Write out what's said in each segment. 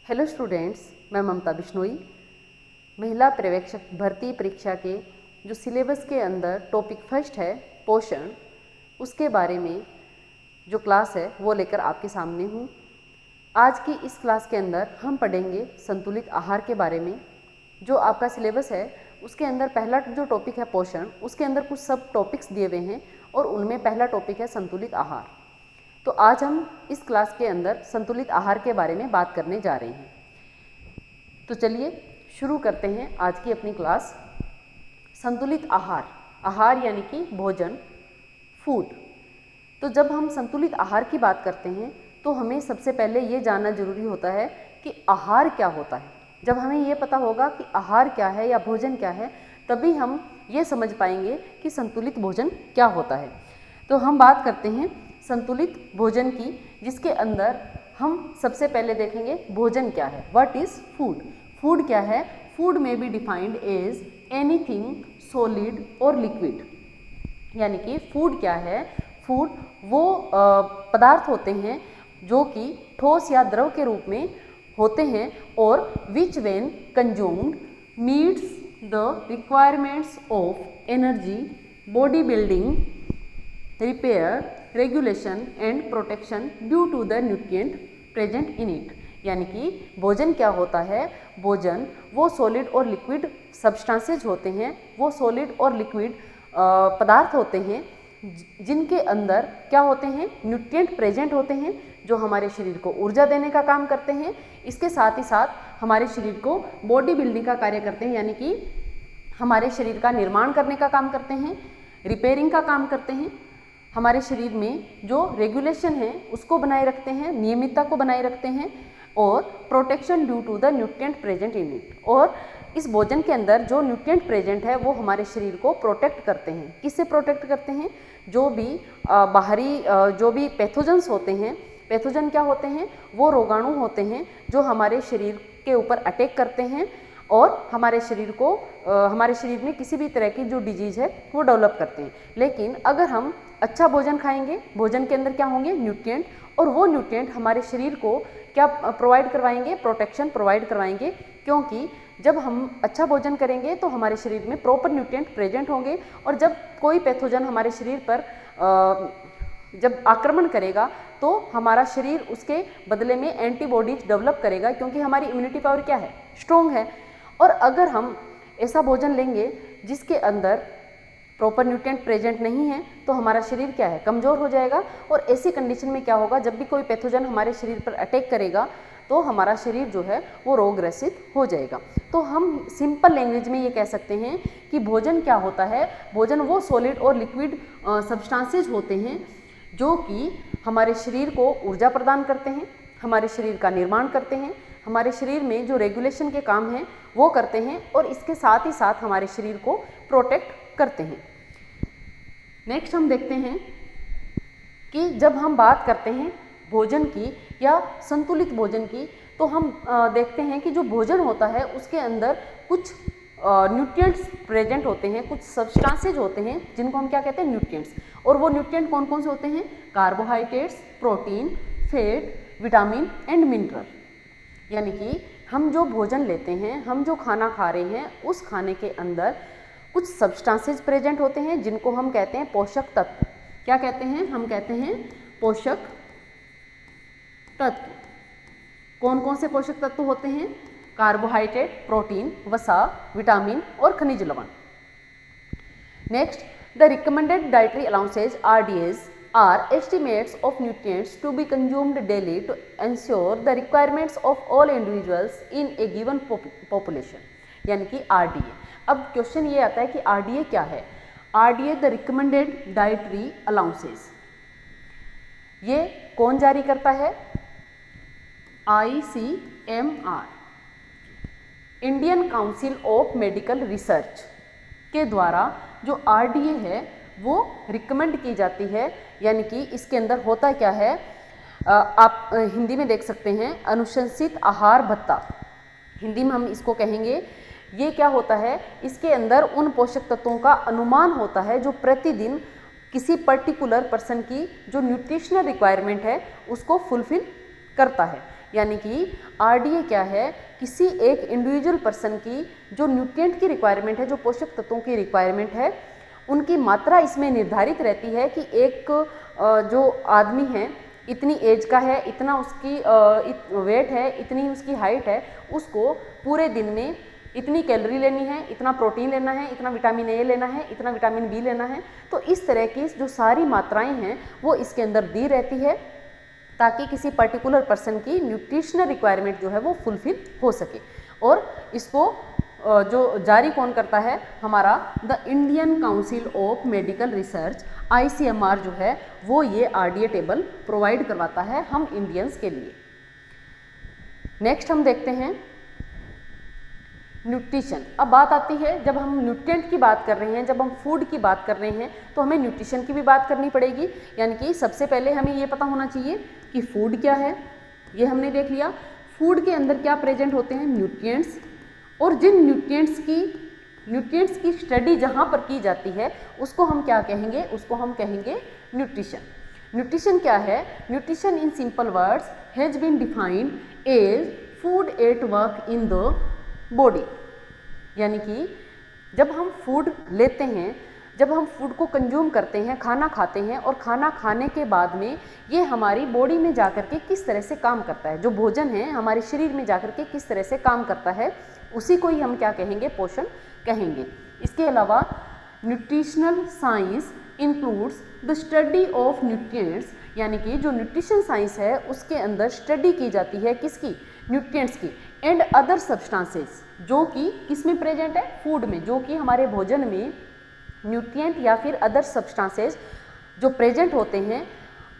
Hello students, मैं ममता बिश्नोई महिला पर्यवेक्षक भर्ती परीक्षा के जो सिलेबस के अंदर टॉपिक फर्स्ट है पोषण, उसके बारे में जो क्लास है वो लेकर आपके सामने हूँ। आज की इस क्लास के अंदर हम पढ़ेंगे संतुलित आहार के बारे में। जो आपका सिलेबस है उसके अंदर पहला जो टॉपिक है पोषण, उसके अंदर कुछ सब टॉपिक्स दिए हुए हैं और उनमें पहला टॉपिक है संतुलित आहार। तो आज हम इस क्लास के अंदर संतुलित आहार के बारे में बात करने जा रहे हैं। तो चलिए शुरू करते हैं आज की अपनी क्लास। संतुलित आहार, आहार यानी कि भोजन, फूड। तो जब हम संतुलित आहार की बात करते हैं तो हमें सबसे पहले ये जानना जरूरी होता है कि आहार क्या होता है। जब हमें ये पता होगा कि आहार क्या है या भोजन क्या है, तभी हम ये समझ पाएंगे कि संतुलित भोजन क्या होता है। तो हम बात करते हैं संतुलित भोजन की, जिसके अंदर हम सबसे पहले देखेंगे भोजन क्या है। What is food? फूड क्या है? फूड में be defined as anything solid और लिक्विड। यानी कि फूड क्या है? फूड वो पदार्थ होते हैं जो कि ठोस या द्रव के रूप में होते हैं और which when consumed meets the requirements of energy, body building, repair, regulation and protection due to the nutrient present in it. यानी कि भोजन क्या होता है? भोजन वो सॉलिड और लिक्विड सब्सटेंसेज होते हैं, वो सॉलिड और लिक्विड पदार्थ होते हैं जिनके अंदर क्या होते हैं? न्यूट्रिएंट प्रेजेंट होते हैं जो हमारे शरीर को ऊर्जा देने का काम करते हैं। इसके साथ ही साथ हमारे शरीर को बॉडी बिल्डिंग का कार्य करते हैं, यानी कि हमारे शरीर का निर्माण करने का काम करते हैं, रिपेयरिंग का काम करते हैं, हमारे शरीर में जो रेगुलेशन है उसको बनाए रखते हैं, नियमितता को बनाए रखते हैं, और protection due to the nutrient present in it. और इस भोजन के अंदर जो न्यूट्रिएंट प्रेजेंट है वो हमारे शरीर को प्रोटेक्ट करते हैं। किससे प्रोटेक्ट करते हैं? जो भी बाहरी जो भी पैथोजेंस होते हैं। पैथोजन क्या होते हैं? वो रोगाणु होते हैं जो हमारे शरीर के ऊपर अटैक करते हैं और हमारे शरीर में किसी भी तरह की जो डिजीज है वो डेवलप करते हैं। लेकिन अगर हम अच्छा भोजन खाएंगे, भोजन के अंदर क्या होंगे? न्यूट्रिएंट, और वो न्यूट्रिएंट हमारे शरीर को क्या प्रोवाइड करवाएंगे? प्रोटेक्शन प्रोवाइड करवाएंगे। क्योंकि जब हम अच्छा भोजन करेंगे तो हमारे शरीर में प्रॉपर न्यूट्रिएंट प्रेजेंट होंगे, और जब कोई पैथोजन हमारे शरीर पर जब आक्रमण करेगा तो हमारा शरीर उसके बदले में एंटीबॉडीज डेवलप करेगा, क्योंकि हमारी इम्यूनिटी पावर क्या है? स्ट्रॉन्ग है। और अगर हम ऐसा भोजन लेंगे जिसके अंदर प्रॉपर न्यूट्रिएंट प्रेजेंट नहीं है तो हमारा शरीर क्या है? कमज़ोर हो जाएगा। और ऐसी कंडीशन में क्या होगा? जब भी कोई पैथोजन हमारे शरीर पर अटैक करेगा तो हमारा शरीर जो है वो रोग ग्रसित हो जाएगा। तो हम सिंपल लैंग्वेज में ये कह सकते हैं कि भोजन क्या होता है? भोजन वो सॉलिड और लिक्विड सब्सटेंसेज होते हैं जो कि हमारे शरीर को ऊर्जा प्रदान करते हैं, हमारे शरीर का निर्माण करते हैं, हमारे शरीर में जो रेगुलेशन के काम हैं वो करते हैं, और इसके साथ ही साथ हमारे शरीर को प्रोटेक्ट करते हैं। नेक्स्ट हम देखते हैं कि जब हम बात करते हैं भोजन की या संतुलित भोजन की, तो हम देखते हैं कि जो भोजन होता है उसके अंदर कुछ न्यूट्रिएंट्स प्रेजेंट होते हैं, कुछ सब्सटेंसेज होते हैं जिनको हम क्या कहते हैं? न्यूट्रिएंट्स। और वो न्यूट्रिएंट कौन कौन से होते हैं? Carbohydrates, protein, fat, vitamin and mineral. यानी कि हम जो भोजन लेते हैं, हम जो खाना खा रहे हैं, उस खाने के अंदर कुछ सब्सटेंसेज प्रेजेंट होते हैं जिनको हम कहते हैं पोषक तत्व। क्या कहते हैं? हम कहते हैं पोषक तत्व। कौन कौन से पोषक तत्व होते हैं? कार्बोहाइड्रेट, प्रोटीन, वसा, विटामिन और खनिज लवण। Next, the recommended dietary allowances RDAs are estimates of nutrients to be consumed daily to ensure the requirements of all individuals in a given population, यानी कि RDA। अब क्वेश्चन ये आता है कि RDA क्या है? RDA the recommended dietary allowances, ये कौन जारी करता है? ICMR, Indian council of medical research के द्वारा जो RDA है वो रिकमेंड की जाती है। यानी कि इसके अंदर होता क्या है? आप हिंदी में देख सकते हैं अनुशंसित आहार भत्ता, हिंदी में हम इसको कहेंगे। ये क्या होता है? इसके अंदर उन पोषक तत्वों का अनुमान होता है जो प्रतिदिन किसी पर्टिकुलर पर्सन की जो न्यूट्रिशनल रिक्वायरमेंट है उसको फुलफिल करता है। यानी कि आरडीए क्या है, किसी एक इंडिविजुअल पर्सन की जो न्यूट्रिएंट की रिक्वायरमेंट है, जो पोषक तत्वों की रिक्वायरमेंट है, उनकी मात्रा इसमें निर्धारित रहती है कि एक जो आदमी है इतनी एज का है, इतना उसकी वेट है, इतनी उसकी हाइट है, उसको पूरे दिन में इतनी कैलोरी लेनी है, इतना प्रोटीन लेना है, इतना विटामिन ए लेना है, इतना विटामिन बी लेना है। तो इस तरह की जो सारी मात्राएं हैं वो इसके अंदर दी रहती है ताकि किसी पर्टिकुलर पर्सन की न्यूट्रिशनल रिक्वायरमेंट जो है वो फुलफिल हो सके। और इसको जो जारी कौन करता है, हमारा the Indian council of medical research ICMR जो है वो ये आरडीए टेबल प्रोवाइड करवाता है हम इंडियंस के लिए। नेक्स्ट हम देखते हैं न्यूट्रिशन। अब बात आती है, जब हम न्यूट्रिएंट की बात कर रहे हैं, जब हम फूड की बात कर रहे हैं, तो हमें न्यूट्रिशन की भी बात करनी पड़ेगी। यानी कि सबसे पहले हमें ये पता होना चाहिए कि फूड क्या है, ये हमने देख लिया। फूड के अंदर क्या प्रेजेंट होते हैं, न्यूट्रिएंट्स, और जिन न्यूट्रिएंट्स की स्टडी जहाँ पर की जाती है उसको हम क्या कहेंगे, उसको हम कहेंगे न्यूट्रिशन। न्यूट्रिशन क्या है, nutrition in simple words has been defined as food at work in the body. यानी कि जब हम फूड लेते हैं, जब हम फूड को कंज्यूम करते हैं, खाना खाते हैं, और खाना खाने के बाद में ये हमारी बॉडी में जाकर के किस तरह से काम करता है, जो भोजन है हमारे शरीर में जाकर के किस तरह से काम करता है, उसी को ही हम क्या कहेंगे, पोषण कहेंगे। इसके अलावा nutritional science includes the study of nutrients, यानी कि जो न्यूट्रिशन साइंस है उसके अंदर स्टडी की जाती है किसकी, न्यूट्रिएंट्स की, एंड अदर सब्सटेंसेस, जो कि किसमें प्रेजेंट है, फूड में, जो कि हमारे भोजन में न्यूट्रिएंट या फिर अदर सब्सटेंसेस जो प्रेजेंट होते हैं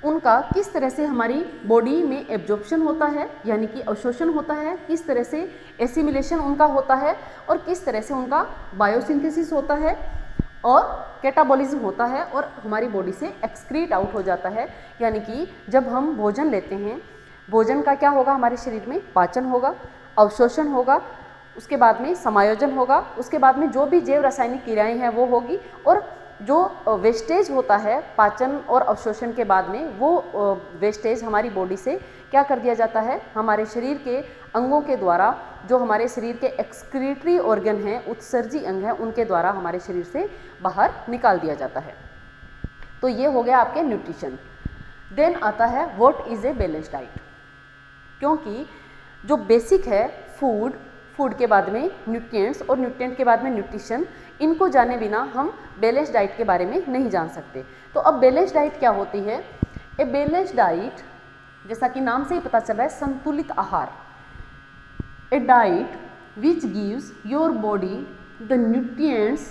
उनका किस तरह से हमारी बॉडी में एब्जॉर्प्शन होता है, यानी कि अवशोषण होता है, किस तरह से एसिमिलेशन उनका होता है, और किस तरह से उनका बायोसिंथेसिस होता है और कैटाबॉलिज्म होता है और हमारी बॉडी से एक्सक्रीट आउट हो जाता है। यानी कि जब हम भोजन लेते हैं, भोजन का क्या होगा, हमारे शरीर में पाचन होगा, अवशोषण होगा, उसके बाद में समायोजन होगा, उसके बाद में जो भी जैव रासायनिक क्रियाएं हैं वो होगी, और जो वेस्टेज होता है पाचन और अवशोषण के बाद में, वो वेस्टेज हमारी बॉडी से क्या कर दिया जाता है, हमारे शरीर के अंगों के द्वारा, जो हमारे शरीर के एक्सक्रीटरी ऑर्गन हैं, उत्सर्जी अंग हैं, उनके द्वारा हमारे शरीर से बाहर निकाल दिया जाता है। तो ये हो गया आपके न्यूट्रिशन। देन आता है what is a balance diet, क्योंकि जो बेसिक है फूड के बाद में न्यूट्रिएंट्स और न्यूट्रिएंट के बाद में न्यूट्रिशन, इनको जाने बिना हम बैलेंस डाइट के बारे में नहीं जान सकते। तो अब बैलेंस डाइट क्या होती है, ए बैलेंस डाइट, जैसा कि नाम से ही पता चल रहा है, संतुलित आहार, a diet which gives your body the nutrients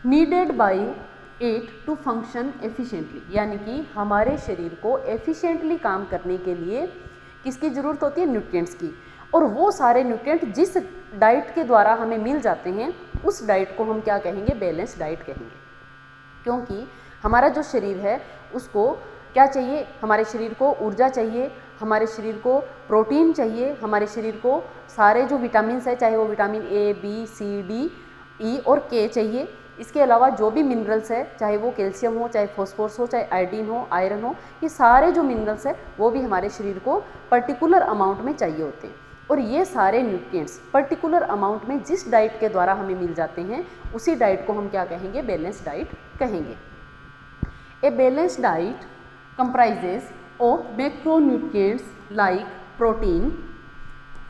needed by it to function efficiently, यानी कि हमारे शरीर को एफिशिएंटली काम करने के लिए किसकी ज़रूरत होती है, न्यूट्रिएंट्स की, और वो सारे न्यूट्रिएंट जिस डाइट के द्वारा हमें मिल जाते हैं उस डाइट को हम क्या कहेंगे, बैलेंस डाइट कहेंगे। क्योंकि हमारा जो शरीर है उसको क्या चाहिए, हमारे शरीर को ऊर्जा चाहिए, हमारे शरीर को प्रोटीन चाहिए, हमारे शरीर को सारे जो विटामिन्स है, चाहे वो vitamin A, B, C, D, E और के चाहिए। इसके अलावा जो भी मिनरल्स है, चाहे वो कैल्शियम हो, चाहे फॉस्फोरस हो, चाहे आयोडीन हो, आयरन हो, ये सारे जो मिनरल्स है वो भी हमारे शरीर को पर्टिकुलर अमाउंट में चाहिए होते हैं। और ये सारे न्यूट्रिएंट्स पर्टिकुलर अमाउंट में जिस डाइट के द्वारा हमें मिल जाते हैं उसी डाइट को हम क्या कहेंगे, बैलेंस डाइट कहेंगे। ए balance diet comprises of macronutrients like protein,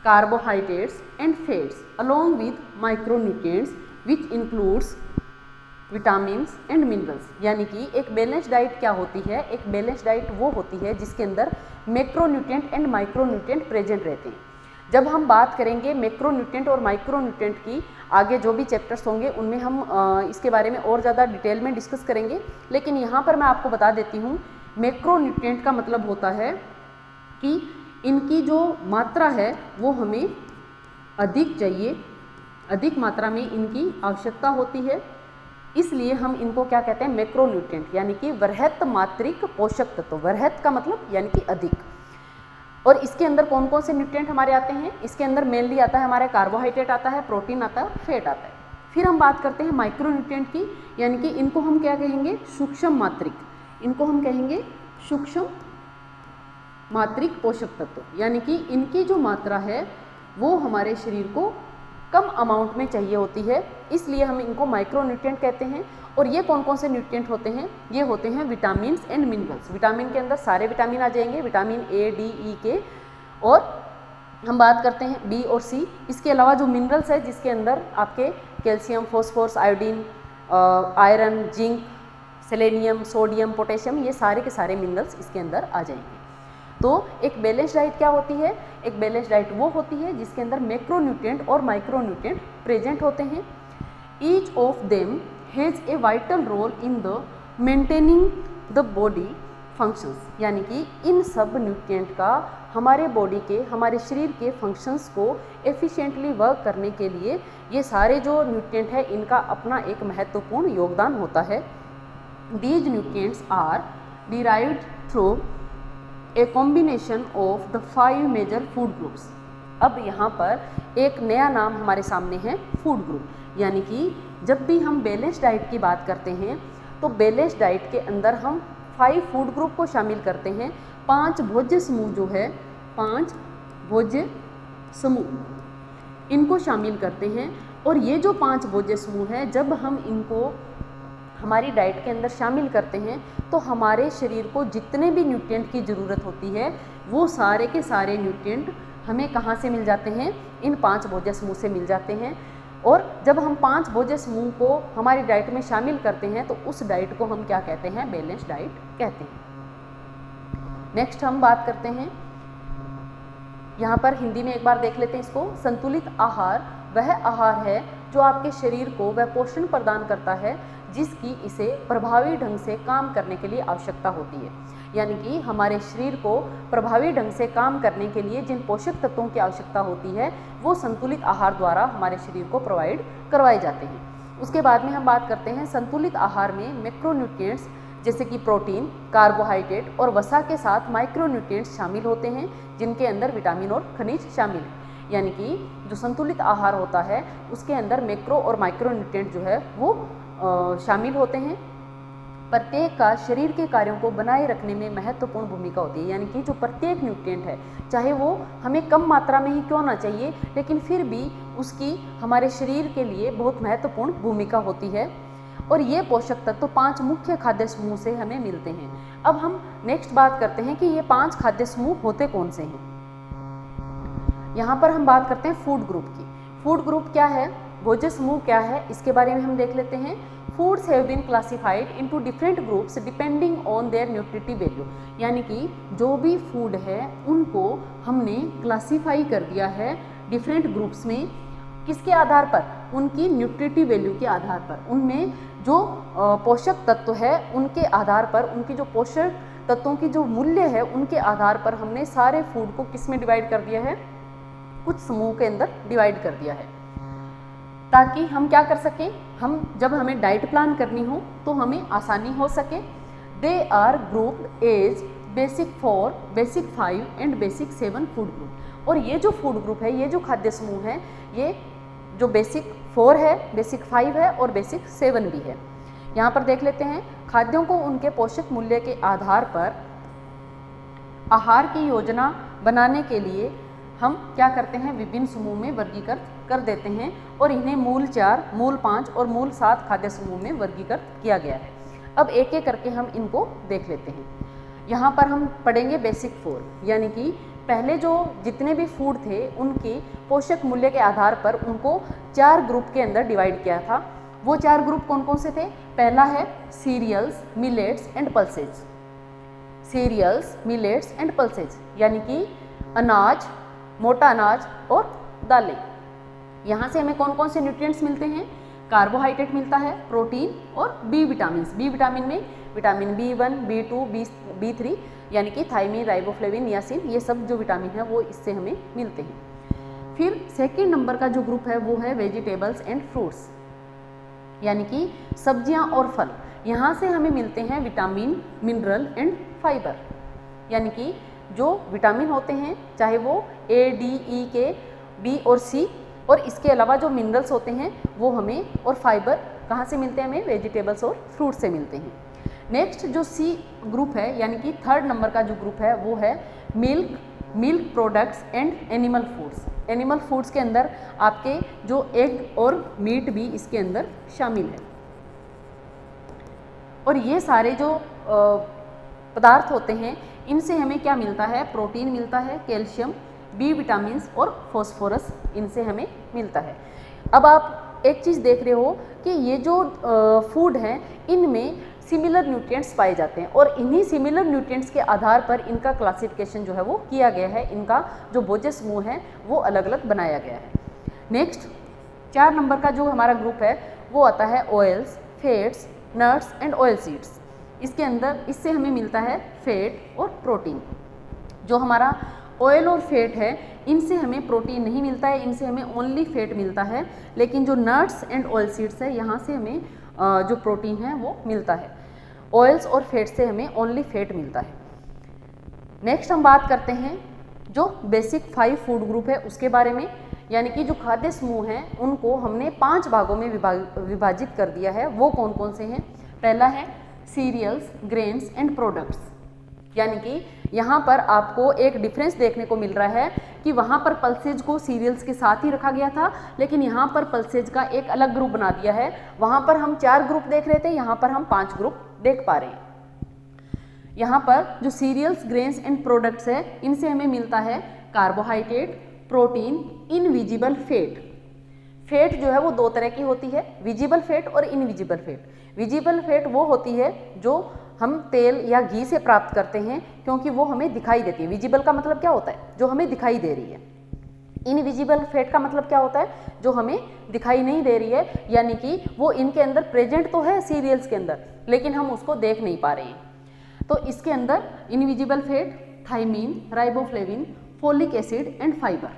carbohydrates and fats along with micronutrients which includes vitamins and minerals। यानी कि एक बैलेंस डाइट क्या होती है, एक बैलेंस डाइट वो होती है जिसके अंदर मैक्रोन्यूट्रिएंट एंड माइक्रोन्यूट्रिएंट प्रेजेंट रहते हैं। जब हम बात करेंगे मैक्रोन्यूट्रिएंट और माइक्रोन्यूट्रिएंट की, आगे जो भी चैप्टर्स होंगे उनमें हम इसके बारे में और ज़्यादा डिटेल में डिस्कस करेंगे, लेकिन यहाँ पर मैं आपको बता देती हूँ मैक्रोन्यूट्रिएंट का मतलब होता है कि इनकी जो मात्रा है वो हमें अधिक चाहिए, अधिक मात्रा में इनकी आवश्यकता होती है, इसलिए हम इनको क्या कहते हैं, मैक्रोन्यूट्रिएंट, यानी कि वृहत मात्रिक पोषक तत्व। वृहत का मतलब यानी कि अधिक। और इसके अंदर कौन कौन से न्यूट्रिएंट हमारे आते हैं, इसके अंदर मेनली आता है हमारे कार्बोहाइड्रेट आता है, प्रोटीन आता है और फैट आता है। फिर हम बात करते हैं माइक्रोन्यूट्रिएंट की, यानी कि इनको हम क्या कहेंगे, सूक्ष्म मात्रिक, इनको हम कहेंगे सूक्ष्म मात्रिक पोषक तत्व, यानी कि इनकी जो मात्रा है वो हमारे शरीर को कम अमाउंट में चाहिए होती है, इसलिए हम इनको माइक्रोन्यूट्रिएंट कहते हैं। और ये कौन कौन से न्यूट्रिएंट होते हैं? ये होते हैं विटामिन एंड मिनरल्स। विटामिन के अंदर सारे विटामिन आ जाएंगे, विटामिन ए, डी, ई, के, और हम बात करते हैं बी और सी। इसके अलावा जो मिनरल्स है जिसके अंदर आपके calcium, phosphorus, iodine, iron, zinc, selenium, sodium, potassium, ये सारे के सारे मिनरल्स इसके अंदर आ जाएंगे। तो एक बैलेंस डाइट क्या होती है? एक बैलेंस डाइट वो होती है जिसके अंदर मैक्रोन्यूट्रिएंट और माइक्रोन्यूट्रिएंट प्रेजेंट होते हैं। Each of them has a vital role in the maintaining the body functions, यानी कि इन सब न्यूट्रिएंट का हमारे बॉडी के, हमारे शरीर के फंक्शंस को एफिशिएंटली वर्क करने के लिए ये सारे जो न्यूट्रिएंट है इनका अपना एक महत्वपूर्ण योगदान होता है। These nutrients are derived through a combination of the 5 major food groups। अब यहाँ पर एक नया नाम हमारे सामने है फूड ग्रुप, यानी कि जब भी हम बैलेंस डाइट की बात करते हैं तो बैलेंस डाइट के अंदर हम 5 फूड ग्रुप को शामिल करते हैं। 5 भोज्य समूह जो है, 5 भोज्य समूह इनको शामिल करते हैं। और ये जो 5 भोज्य समूह है, जब हम इनको हमारी डाइट के अंदर शामिल करते हैं तो हमारे शरीर को जितने भी न्यूट्रिएंट की ज़रूरत होती है वो सारे के सारे न्यूट्रिएंट हमें कहाँ से मिल जाते हैं? इन 5 भोज्य समूह से मिल जाते हैं। और जब हम 5 भोज्य समूह को हमारी डाइट में शामिल करते हैं तो उस डाइट को हम क्या कहते हैं? बैलेंस डाइट कहते हैं। नेक्स्ट हम बात करते हैं, यहाँ पर हिंदी में एक बार देख लेते हैं इसको। संतुलित आहार वह आहार है जो आपके शरीर को वह पोषण प्रदान करता है जिसकी इसे प्रभावी ढंग से काम करने के लिए आवश्यकता होती है। यानी कि हमारे शरीर को प्रभावी ढंग से काम करने के लिए जिन पोषक तत्वों की आवश्यकता होती है वो संतुलित आहार द्वारा हमारे शरीर को प्रोवाइड करवाए जाते हैं। उसके बाद में हम बात करते हैं संतुलित आहार में मैक्रोन्यूट्रिएंट्स जैसे कि प्रोटीन, कार्बोहाइड्रेट और वसा के साथ माइक्रोन्यूट्रिएंट्स शामिल होते हैं जिनके अंदर विटामिन और खनिज शामिल हैं। यानी कि जो संतुलित आहार होता है उसके अंदर मैक्रो और माइक्रोन्यूट्रिएंट जो है वो शामिल होते हैं। प्रत्येक का शरीर के कार्यों को बनाए रखने में महत्वपूर्ण भूमिका होती है। यानी कि जो प्रत्येक न्यूट्रिएंट है, चाहे वो हमें कम मात्रा में ही क्यों ना चाहिए, लेकिन फिर भी उसकी हमारे शरीर के लिए बहुत महत्वपूर्ण भूमिका होती है। और ये पोषक तत्व 5 मुख्य खाद्य समूह से हमें मिलते हैं। अब हम नेक्स्ट बात करते हैं कि ये 5 खाद्य समूह होते कौन से हैं। यहाँ पर हम बात करते हैं फूड ग्रुप की। फूड ग्रुप क्या है, भोज्य समूह क्या है, इसके बारे में हम देख लेते हैं। Foods have been classified into different groups depending on their nutritive value. यानी कि जो भी फूड है उनको हमने क्लासीफाई कर दिया है डिफरेंट ग्रुप्स में। किसके आधार पर? उनकी न्यूट्रिटिव वैल्यू के आधार पर। उनमें जो पोषक तत्व है उनके आधार पर, उनकी जो पोषक तत्वों की जो मूल्य है उनके आधार पर हमने सारे फूड को किस में डिवाइड कर दिया है? कुछ समूह के अंदर डिवाइड कर दिया है, ताकि हम क्या कर सकें, हम जब हमें डाइट प्लान करनी हो तो हमें आसानी हो सके। They are grouped as basic 4, basic 5 and basic 7 food group. और ये जो फूड ग्रुप है, ये जो खाद्य समूह है, ये जो बेसिक 4 है, बेसिक 5 है और बेसिक 7 भी है। यहाँ पर देख लेते हैं, खाद्यों को उनके पोषक मूल्य के आधार पर आहार की योजना बनाने के लिए हम क्या करते हैं? विभिन्न समूह में वर्गीकृत कर देते हैं और इन्हें मूल 4, मूल 5 और मूल 7 खाद्य समूह में वर्गीकृत किया गया है। अब एक एक करके हम इनको देख लेते हैं। यहाँ पर हम पढ़ेंगे बेसिक 4, यानी कि पहले जो जितने भी फूड थे उनकी पोषक मूल्य के आधार पर उनको 4 ग्रुप के अंदर डिवाइड किया था। वो 4 ग्रुप कौन कौन से थे? पहला है cereals, millets and pulses. Cereals, millets and pulses यानी कि अनाज, मोटा अनाज और दालें। यहाँ से हमें कौन कौन से न्यूट्रिएंट्स मिलते हैं? कार्बोहाइड्रेट मिलता है, प्रोटीन और बी विटामिन। बी विटामिन में विटामिन B1, B2, B3 यानी कि थायमीन, राइबोफ्लेविन, नियासिन, ये सब जो विटामिन है वो इससे हमें मिलते हैं। फिर सेकेंड नंबर का जो ग्रुप है वो है वेजिटेबल्स एंड फ्रूट्स, यानी कि सब्जियां और फल। यहाँ से हमें मिलते हैं विटामिन, मिनरल एंड फाइबर। यानी कि जो विटामिन होते हैं, चाहे वो A, D, E, K, B और C, और इसके अलावा जो मिनरल्स होते हैं वो हमें, और फाइबर कहाँ से मिलते हैं? हमें वेजिटेबल्स और फ्रूट से मिलते हैं। नेक्स्ट जो सी ग्रुप है यानी कि थर्ड नंबर का जो ग्रुप है वो है milk products and animal foods. Animal foods के अंदर आपके जो एग और मीट भी इसके अंदर शामिल है। और ये सारे जो पदार्थ होते हैं इनसे हमें क्या मिलता है, प्रोटीन मिलता है, कैल्शियम, बी विटामिन और फॉस्फोरस इनसे हमें मिलता है। अब आप एक चीज़ देख रहे हो कि ये जो फूड हैं इनमें सिमिलर न्यूट्रिएंट्स पाए जाते हैं और इन्हीं सिमिलर न्यूट्रिएंट्स के आधार पर इनका क्लासिफिकेशन जो है वो किया गया है, इनका जो भोज्य समूह है वो अलग अलग बनाया गया है। नेक्स्ट 4 नंबर का जो हमारा ग्रुप है वो आता है oils, fats, nuts and oil seeds. इसके अंदर इससे हमें मिलता है फैट और प्रोटीन। जो हमारा ऑयल और फैट है इनसे हमें प्रोटीन नहीं मिलता है, इनसे हमें ओनली फैट मिलता है, लेकिन जो नट्स एंड ऑयल सीड्स है यहाँ से हमें जो प्रोटीन है वो मिलता है। ऑयल्स और फैट से हमें ओनली फैट मिलता है। नेक्स्ट हम बात करते हैं जो बेसिक 5 फूड ग्रुप है उसके बारे में, यानी कि जो खाद्य समूह हैं उनको हमने 5 भागों में विभाजित कर दिया है। वो कौन कौन से हैं? पहला है सीरियल्स, ग्रेन्स एंड प्रोडक्ट्स, यानी कि यहाँ पर आपको एक डिफरेंस देखने को मिल रहा है कि वहाँ पर पल्सेज को सीरियल्स के साथ ही रखा गया था, लेकिन यहाँ पर पल्सेज का एक अलग ग्रुप बना दिया है। वहाँ पर हम 4 ग्रुप देख रहे थे, यहाँ पर हम 5 ग्रुप देख पा रहे हैं। यहाँ पर जो सीरियल्स, ग्रेन्स एंड प्रोडक्ट्स है इनसे हमें मिलता है carbohydrate, protein, invisible fat. Fat जो है वो 2 तरह की होती है, विजिबल फैट और इनविजिबल फैट। विजिबल फैट वो होती है जो हम तेल या घी से प्राप्त करते हैं क्योंकि वो हमें दिखाई देती है। विजिबल का मतलब क्या होता है? जो हमें दिखाई दे रही है। इनविजिबल फैट का मतलब क्या होता है? जो हमें दिखाई नहीं दे रही है, यानी कि वो इनके अंदर प्रेजेंट तो है सीरियल्स के अंदर, लेकिन हम उसको देख नहीं पा रहे हैं। तो इसके अंदर invisible fat, thiamine, riboflavin, folic acid and fibre,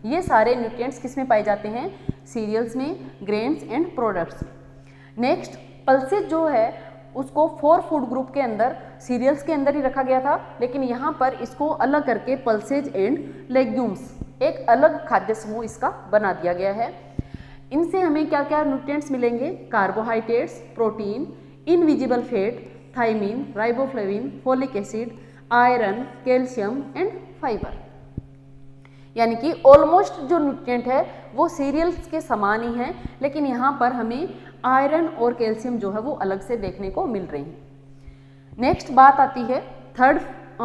ये सारे न्यूट्रिएंट्स किस में पाए जाते हैं? सीरियल्स में, ग्रेन्स एंड प्रोडक्ट्स में। नेक्स्ट पल्सेज जो है उसको 4 फूड ग्रुप के अंदर सीरियल्स के अंदर ही रखा गया था, लेकिन यहाँ पर इसको अलग करके पल्सेज एंड लेग्यूम्स एक अलग खाद्य समूह इसका बना दिया गया है। इनसे हमें क्या क्या न्यूट्रिएंट्स मिलेंगे? Carbohydrates, protein, invisible fat, thiamine, riboflavin, folic acid, iron, calcium and fibre. यानी कि ऑलमोस्ट जो न्यूट्रिएंट है वो सीरियल्स के समान ही हैं, लेकिन यहाँ पर हमें आयरन और कैल्शियम जो है वो अलग से देखने को मिल रहे हैं। नेक्स्ट बात आती है थर्ड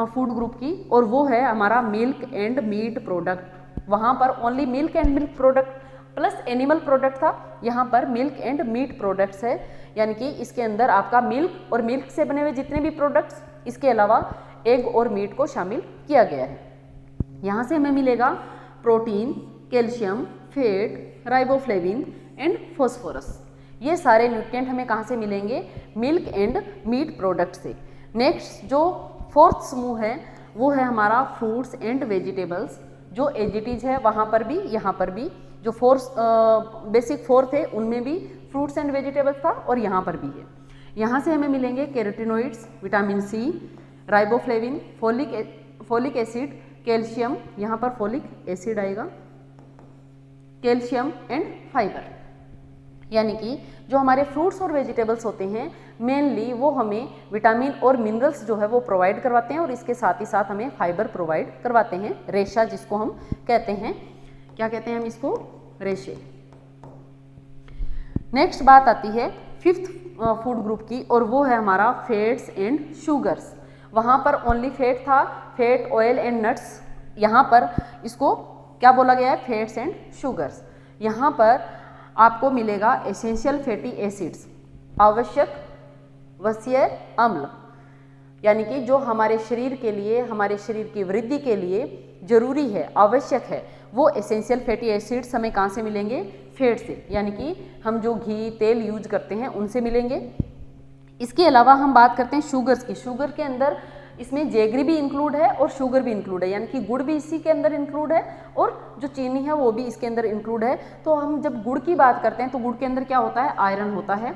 फूड ग्रुप की, और वो है हमारा मिल्क एंड मीट प्रोडक्ट। वहाँ पर only milk and milk product plus animal product था, यहाँ पर मिल्क एंड मीट प्रोडक्ट्स है, यानी कि इसके अंदर आपका मिल्क और मिल्क से बने हुए जितने भी प्रोडक्ट्स, इसके अलावा एग और मीट को शामिल किया गया है। यहाँ से हमें मिलेगा protein, calcium, fat, riboflavin and phosphorus. ये सारे न्यूट्रिएंट हमें कहाँ से मिलेंगे? मिल्क एंड मीट प्रोडक्ट से। नेक्स्ट जो 4th समूह है वो है हमारा फ्रूट्स एंड वेजिटेबल्स। जो एजिटीज है वहाँ पर भी, यहाँ पर भी, जो बेसिक 4 थे उनमें भी फ्रूट्स एंड वेजिटेबल्स था और यहाँ पर भी है। यहाँ से हमें मिलेंगे carotenoids, vitamin C, riboflavin, folic acid, calcium, यहाँ पर फोलिक एसिड आएगा, कैल्शियम एंड फाइबर। यानी कि जो हमारे फ्रूट्स और वेजिटेबल्स होते हैं मेनली वो हमें विटामिन और मिनरल्स जो है वो प्रोवाइड करवाते हैं और इसके साथ ही साथ हमें फाइबर प्रोवाइड करवाते हैं, रेशा जिसको हम कहते हैं। क्या कहते हैं हम इसको? रेशे। नेक्स्ट बात आती है 5th फूड ग्रुप की, और वो है हमारा फैट्स एंड शुगर्स। वहाँ पर ओनली फैट था, फैट, ऑयल एंड नट्स। यहाँ पर इसको क्या बोला गया है? Fats and sugars. यहाँ पर आपको मिलेगा एसेंशियल फैटी एसिड्स, आवश्यक वसीय अम्ल, यानी कि जो हमारे शरीर के लिए, हमारे शरीर की वृद्धि के लिए जरूरी है, आवश्यक है, वो एसेंशियल फैटी एसिड्स हमें कहाँ से मिलेंगे? फैट से, यानी कि हम जो घी, तेल यूज करते हैं उनसे मिलेंगे। इसके अलावा हम बात करते हैं शुगर्स की। शुगर के अंदर इसमें जेगरी भी इंक्लूड है और शुगर भी इंक्लूड है, यानी कि गुड़ भी इसी के अंदर इंक्लूड है और जो चीनी है वो भी इसके अंदर इंक्लूड है। तो हम जब गुड़ की बात करते हैं तो गुड़ के अंदर क्या होता है? आयरन होता है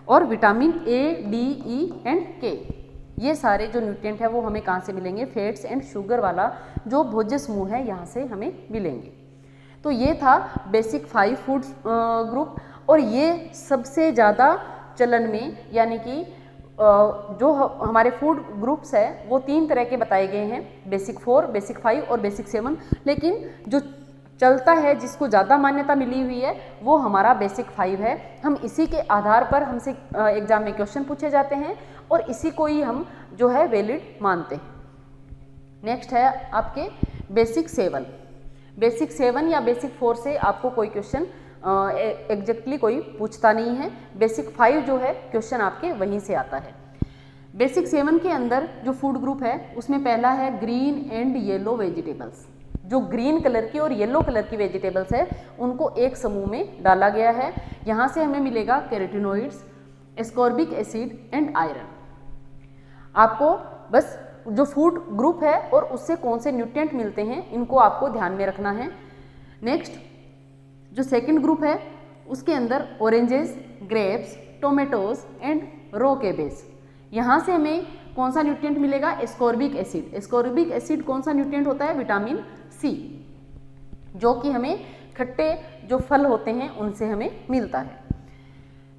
और vitamin A, D, E and के। ये सारे जो न्यूट्रिएंट है वो हमें कहाँ से मिलेंगे? फैट्स एंड शुगर वाला जो भोज्य समूह है यहाँ से हमें मिलेंगे। तो ये था बेसिक 5 फूड ग्रुप, और ये सबसे ज़्यादा चलन में, यानी कि जो हमारे फूड ग्रुप्स है वो 3 तरह के बताए गए हैं, बेसिक 4, बेसिक 5 और बेसिक 7। लेकिन जो चलता है, जिसको ज़्यादा मान्यता मिली हुई है, वो हमारा बेसिक 5 है। हम इसी के आधार पर हमसे एग्जाम में क्वेश्चन पूछे जाते हैं और इसी को ही हम जो है वैलिड मानते हैं। नेक्स्ट है आपके बेसिक 7। बेसिक 7 या बेसिक 4 से आपको कोई क्वेश्चन एग्जैक्टली कोई पूछता नहीं है। बेसिक 5 जो है क्वेश्चन आपके वहीं से आता है। बेसिक 7 के अंदर जो फूड ग्रुप है उसमें पहला है ग्रीन एंड येलो वेजिटेबल्स। जो ग्रीन कलर की और येलो कलर की वेजिटेबल्स है उनको एक समूह में डाला गया है। यहाँ से हमें मिलेगा carotenoids, ascorbic acid and iron. आपको बस जो फूड ग्रुप है और उससे कौन से न्यूट्रिएंट मिलते हैं इनको आपको ध्यान में रखना है। नेक्स्ट जो सेकंड ग्रुप है उसके अंदर oranges, grapes, tomatoes and raw cabbage. यहाँ से हमें कौन सा न्यूट्रिएंट मिलेगा? Ascorbic acid. एस्कॉर्बिक एसिड कौन सा न्यूट्रिएंट होता है? विटामिन सी, जो कि हमें खट्टे जो फल होते हैं उनसे हमें मिलता है।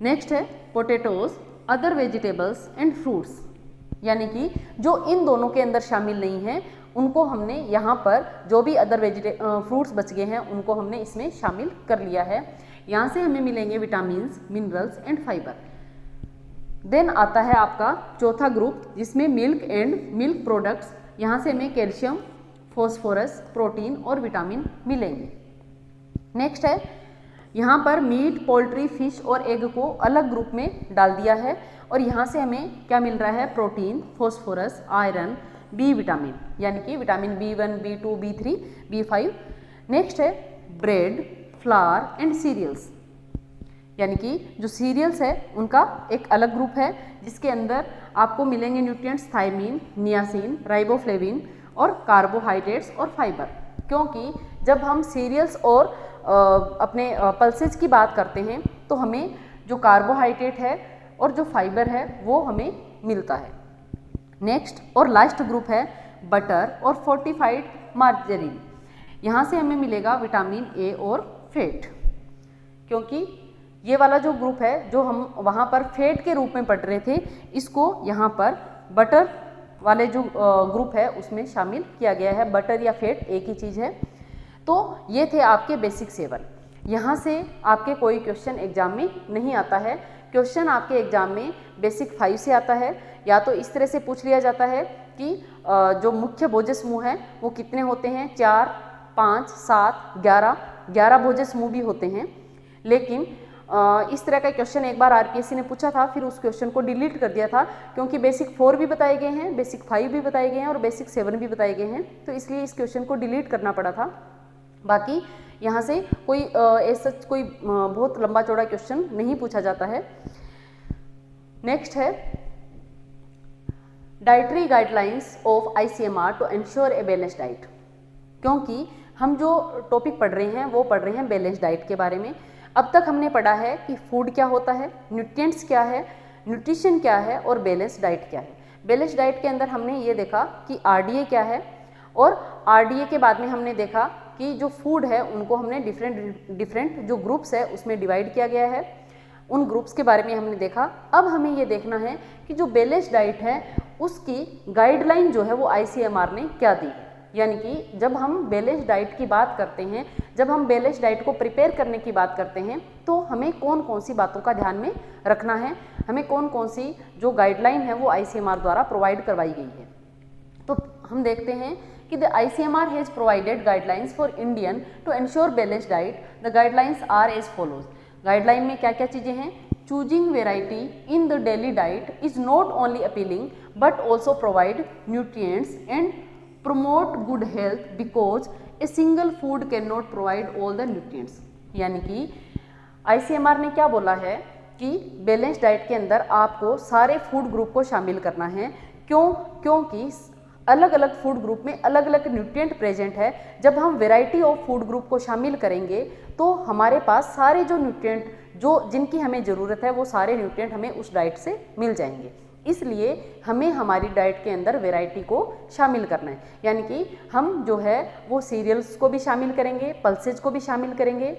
नेक्स्ट है potatoes, other vegetables and fruits, यानी कि जो इन दोनों के अंदर शामिल नहीं है उनको हमने यहाँ पर जो भी अदर फ्रूट्स बच गए हैं उनको हमने इसमें शामिल कर लिया है। यहाँ से हमें मिलेंगे vitamins, minerals and fibre. Then आता है आपका चौथा ग्रुप जिसमें मिल्क एंड मिल्क प्रोडक्ट्स। यहाँ से हमें कैल्शियम, फॉस्फोरस, प्रोटीन और विटामिन मिलेंगे। नेक्स्ट है यहाँ पर मीट, पोल्ट्री, फिश और एग को अलग ग्रुप में डाल दिया है और यहाँ से हमें क्या मिल रहा है? Protein, phosphorus, iron, B vitamin, यानी कि vitamin B1, B2, B3, B5। Next है ब्रेड, फ्लावर एंड सीरियल्स, यानी कि जो सीरियल्स है उनका एक अलग ग्रुप है जिसके अंदर आपको मिलेंगे न्यूट्रिएंट्स थायमीन, नियासिन, राइबोफ्लेविन और कार्बोहाइड्रेट्स और फाइबर। क्योंकि जब हम सीरियल्स और अपने पल्सेज की बात करते हैं तो हमें जो कार्बोहाइड्रेट है और जो फाइबर है वो हमें मिलता है। नेक्स्ट और लास्ट ग्रुप है बटर और फोर्टिफाइड मार्जरीन। यहाँ से हमें मिलेगा विटामिन ए और फैट, क्योंकि ये वाला जो ग्रुप है जो हम वहाँ पर फैट के रूप में पढ़ रहे थे, इसको यहाँ पर बटर वाले जो ग्रुप है उसमें शामिल किया गया है। बटर या फैट एक ही चीज़ है। तो ये थे आपके बेसिक 7। यहाँ से आपके कोई क्वेश्चन एग्जाम में नहीं आता है। क्वेश्चन आपके एग्जाम में बेसिक 5 से आता है। या तो इस तरह से पूछ लिया जाता है कि जो मुख्य भोज्य समूह हैं वो कितने होते हैं? 4, 5, 7, 11 भोज्य समूह भी होते हैं। लेकिन इस तरह का क्वेश्चन एक बार आरपीएससी ने पूछा था, फिर उस क्वेश्चन को डिलीट कर दिया था क्योंकि बेसिक 4 भी बताए गए हैं, बेसिक 5 भी बताए गए हैं और बेसिक 7 भी बताए गए हैं, तो इसलिए इस क्वेश्चन को डिलीट करना पड़ा था। बाकी यहाँ से कोई ऐसा कोई बहुत लंबा चौड़ा क्वेश्चन नहीं पूछा जाता है। नेक्स्ट है dietary guidelines of ICMR to ensure a balance diet. क्योंकि हम जो टॉपिक पढ़ रहे हैं वो पढ़ रहे हैं बैलेंस डाइट के बारे में। अब तक हमने पढ़ा है कि फूड क्या होता है, न्यूट्रिएंट्स क्या है, न्यूट्रिशन क्या है और बैलेंस डाइट क्या है। बैलेंस डाइट के अंदर हमने ये देखा कि RDA क्या है और RDA के बाद में हमने देखा कि जो फूड है उनको हमने डिफरेंट जो ग्रुप्स है उसमें डिवाइड किया गया है। उन ग्रुप्स के बारे में हमने देखा। अब हमें ये देखना है कि जो बैलेंस डाइट है उसकी गाइडलाइन जो है वो ICMR ने क्या दी है। यानी कि जब हम बैलेंस डाइट की बात करते हैं, जब हम बैलेंस डाइट को प्रिपेयर करने की बात करते हैं तो हमें कौन कौन सी बातों का ध्यान में रखना है, हमें कौन कौन सी जो गाइडलाइन है वो ICMR द्वारा प्रोवाइड करवाई गई है। तो हम देखते हैं कि the ICMR has provided guidelines for Indian to ensure balance diet. The guidelines are as follows. Guideline में क्या क्या चीज़ें हैं? Choosing variety in the daily diet is not only appealing but also provide nutrients and promote good health because a single food cannot provide all the nutrients। यानी कि ICMR ने क्या बोला है कि बैलेंस डाइट के अंदर आपको सारे फूड ग्रुप को शामिल करना है। क्योंकि अलग अलग फूड ग्रुप में अलग अलग न्यूट्रिएंट प्रेजेंट है। जब हम वैरायटी ऑफ फूड ग्रुप को शामिल करेंगे तो हमारे पास सारे जो न्यूट्रिएंट जो जिनकी हमें ज़रूरत है वो सारे न्यूट्रिएंट हमें उस डाइट से मिल जाएंगे। इसलिए हमें हमारी डाइट के अंदर वैरायटी को शामिल करना है। यानी कि हम जो है वो सीरियल्स को भी शामिल करेंगे, पल्सेज को भी शामिल करेंगे,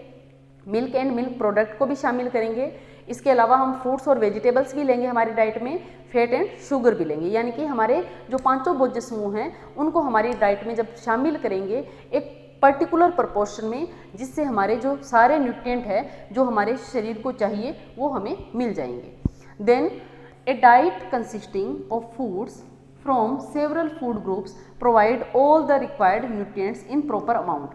मिल्क एंड मिल्क प्रोडक्ट को भी शामिल करेंगे। इसके अलावा हम फ्रूट्स और वेजिटेबल्स भी लेंगे हमारी डाइट में, फैट एंड शुगर भी लेंगे, यानी कि हमारे जो पांचों भोज्य समूह हैं उनको हमारी डाइट में जब शामिल करेंगे एक पर्टिकुलर प्रपोर्शन में, जिससे हमारे जो सारे न्यूट्रिएंट है जो हमारे शरीर को चाहिए वो हमें मिल जाएंगे। Then a diet consisting of foods from several food groups provide all the required nutrients in proper amount.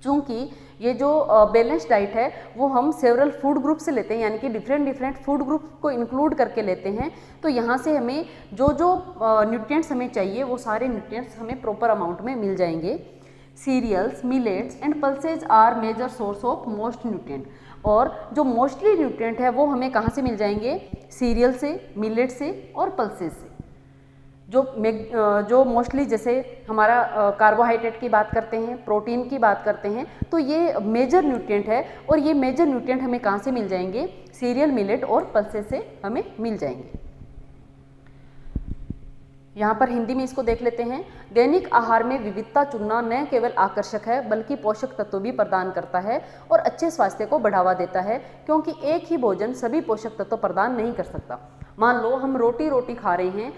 चूँकि ये जो बैलेंस डाइट है वो हम सेवरल फूड ग्रुप से लेते हैं, यानी कि डिफरेंट फूड ग्रुप को इंक्लूड करके लेते हैं, तो यहाँ से हमें जो न्यूट्रिएंट्स हमें चाहिए वो सारे न्यूट्रिएंट्स हमें प्रॉपर अमाउंट में मिल जाएंगे। Cereals, millets and pulses are major source of most nutrient. और जो मोस्टली न्यूट्रिएंट है वो हमें कहाँ से मिल जाएंगे? सीरियल से, मिलेट से और पल्सेज से। जो मोस्टली जैसे हमारा कार्बोहाइड्रेट की बात करते हैं, प्रोटीन की बात करते हैं, तो ये मेजर न्यूट्रिएंट है और ये मेजर न्यूट्रिएंट हमें कहाँ से मिल जाएंगे? सीरियल, मिलेट और पल्सेज से हमें मिल जाएंगे। यहाँ पर हिंदी में इसको देख लेते हैं। दैनिक आहार में विविधता चुनना न केवल आकर्षक है बल्कि पोषक तत्व भी प्रदान करता है और अच्छे स्वास्थ्य को बढ़ावा देता है, क्योंकि एक ही भोजन सभी पोषक तत्व प्रदान नहीं कर सकता। मान लो हम रोटी खा रहे हैं,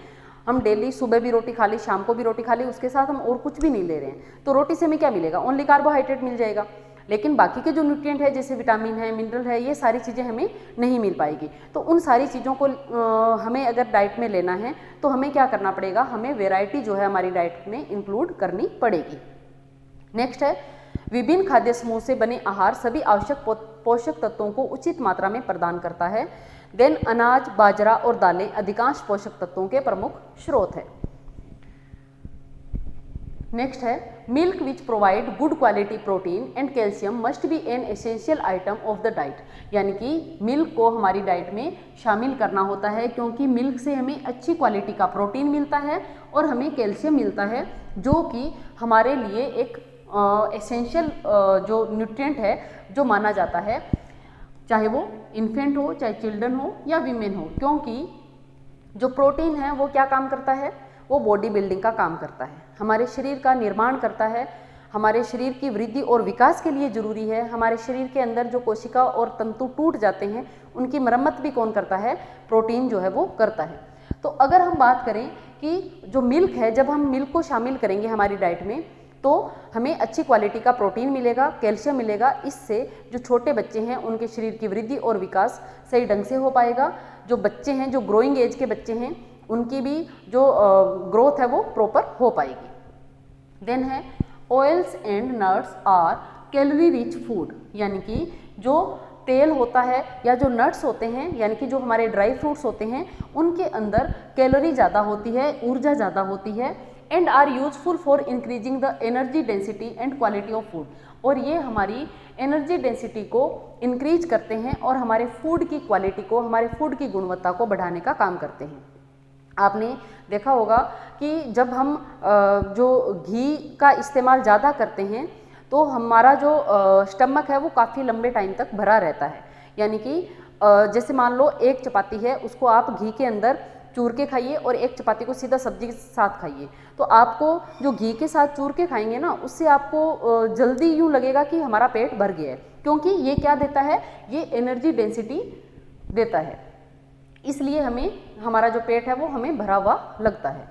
हम डेली सुबह भी रोटी खा ली, शाम को भी रोटी खा ली, उसके साथ हम और कुछ भी नहीं ले रहे हैं, तो रोटी से हमें क्या मिलेगा? ओनली कार्बोहाइड्रेट मिल जाएगा, लेकिन बाकी के जो न्यूट्रिएंट है जैसे विटामिन है, मिनरल है, ये सारी चीज़ें हमें नहीं मिल पाएगी। तो उन सारी चीज़ों को हमें अगर डाइट में लेना है तो हमें क्या करना पड़ेगा? हमें वैरायटी जो है हमारी डाइट में इंक्लूड करनी पड़ेगी। नेक्स्ट है, विभिन्न खाद्य समूह से बने आहार सभी आवश्यक पोषक तत्वों को उचित मात्रा में प्रदान करता है। देन अनाज, बाजरा और दालें अधिकांश पोषक तत्वों के प्रमुख स्रोत है। नेक्स्ट है, milk which provide good quality protein and calcium must be an essential item of the diet. यानी कि मिल्क को हमारी डाइट में शामिल करना होता है, क्योंकि मिल्क से हमें अच्छी क्वालिटी का प्रोटीन मिलता है और हमें कैल्शियम मिलता है, जो कि हमारे लिए एक एसेंशियल जो न्यूट्रिएंट है जो माना जाता है, चाहे वो इन्फेंट हो, चाहे चिल्ड्रन हो या वीमेन हो, क्योंकि जो प्रोटीन है वो क्या काम करता है? वो बॉडी बिल्डिंग का काम करता है, हमारे शरीर का निर्माण करता है, हमारे शरीर की वृद्धि और विकास के लिए ज़रूरी है। हमारे शरीर के अंदर जो कोशिका और तंतु टूट जाते हैं उनकी मरम्मत भी कौन करता है? प्रोटीन जो है वो करता है। तो अगर हम बात करें कि जो मिल्क है, जब हम मिल्क को शामिल करेंगे हमारी डाइट में तो हमें अच्छी क्वालिटी का प्रोटीन मिलेगा, कैल्शियम मिलेगा। इससे जो छोटे बच्चे हैं उनके शरीर की वृद्धि और विकास सही ढंग से हो पाएगा। जो बच्चे हैं, जो ग्रोइंग एज के बच्चे हैं, उनकी भी जो ग्रोथ है वो प्रॉपर हो पाएगी। देन है, oils and nuts are calorie rich food. यानी कि जो तेल होता है या जो नट्स होते हैं, यानी कि जो हमारे ड्राई फ्रूट्स होते हैं, उनके अंदर कैलोरी ज़्यादा होती है, ऊर्जा ज़्यादा होती है, and are useful for increasing the energy density and quality of food. और ये हमारी एनर्जी डेंसिटी को इंक्रीज करते हैं और हमारे फूड की क्वालिटी को, हमारे फूड की गुणवत्ता को बढ़ाने का काम करते हैं। आपने देखा होगा कि जब हम जो घी का इस्तेमाल ज़्यादा करते हैं तो हमारा जो स्टमक है वो काफ़ी लंबे टाइम तक भरा रहता है। यानी कि जैसे मान लो एक चपाती है, उसको आप घी के अंदर चूर के खाइए और एक चपाती को सीधा सब्जी के साथ खाइए, तो आपको जो घी के साथ चूर के खाएंगे ना, उससे आपको जल्दी यूँ लगेगा कि हमारा पेट भर गया है, क्योंकि ये क्या देता है? ये एनर्जी डेंसिटी देता है, इसलिए हमें हमारा जो पेट है वो हमें भरा हुआ लगता है।